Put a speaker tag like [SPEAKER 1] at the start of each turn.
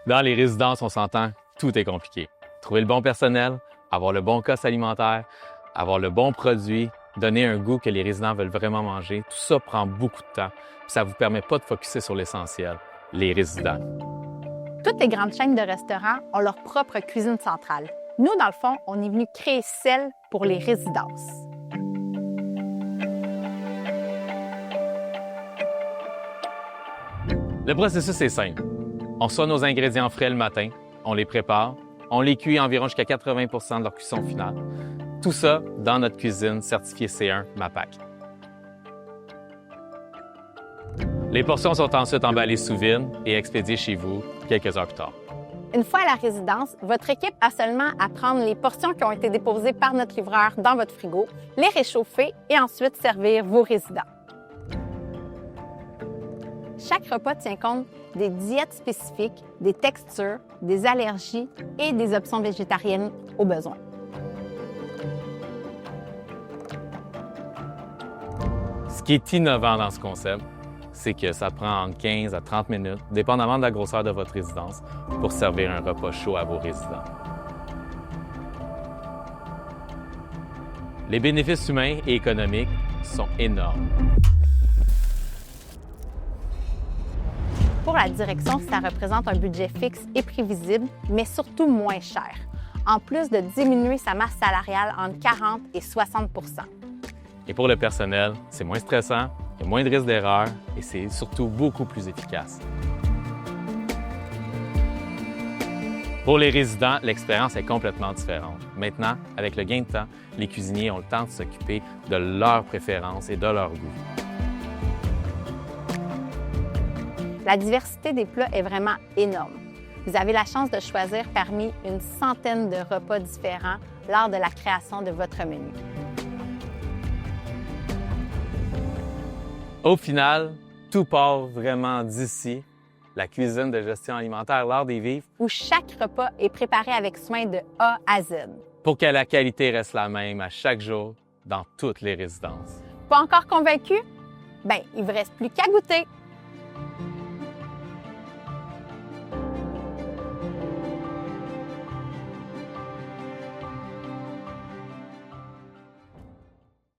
[SPEAKER 1] Dans les résidences, on s'entend, tout est compliqué. Trouver le bon personnel, avoir le bon cost alimentaire, avoir le bon produit, donner un goût que les résidents veulent vraiment manger, tout ça prend beaucoup de temps. Ça ne vous permet pas de focusser sur l'essentiel, les résidents.
[SPEAKER 2] Toutes les grandes chaînes de restaurants ont leur propre cuisine centrale. Nous, dans le fond, on est venu créer celle pour les résidences.
[SPEAKER 1] Le processus est simple. On reçoit nos ingrédients frais le matin, on les prépare, on les cuit environ jusqu'à 80 de leur cuisson finale. Tout ça dans notre cuisine certifiée C1 MAPAC. Les portions sont ensuite emballées sous vide et expédiées chez vous quelques heures plus tard.
[SPEAKER 2] Une fois à la résidence, votre équipe a seulement à prendre les portions qui ont été déposées par notre livreur dans votre frigo, les réchauffer et ensuite servir vos résidents. Chaque repas tient compte des diètes spécifiques, des textures, des allergies et des options végétariennes au besoin.
[SPEAKER 1] Ce qui est innovant dans ce concept, c'est que ça prend entre 15 à 30 minutes, dépendamment de la grosseur de votre résidence, pour servir un repas chaud à vos résidents. Les bénéfices humains et économiques sont énormes.
[SPEAKER 2] Pour la direction, ça représente un budget fixe et prévisible, mais surtout moins cher, en plus de diminuer sa masse salariale entre 40 et 60 %.
[SPEAKER 1] Et pour le personnel, c'est moins stressant, il y a moins de risques d'erreur et c'est surtout beaucoup plus efficace. Pour les résidents, l'expérience est complètement différente. Maintenant, avec le gain de temps, les cuisiniers ont le temps de s'occuper de leurs préférences et de leur goût.
[SPEAKER 2] La diversité des plats est vraiment énorme. Vous avez la chance de choisir parmi une centaine de repas différents lors de la création de votre menu.
[SPEAKER 1] Au final, tout part vraiment d'ici, la cuisine de gestion alimentaire, l'art des vivres,
[SPEAKER 2] Où chaque repas est préparé avec soin de A à Z.
[SPEAKER 1] pour que la qualité reste la même à chaque jour dans toutes les résidences.
[SPEAKER 2] Pas encore convaincu? Bien, il ne vous reste plus qu'à goûter.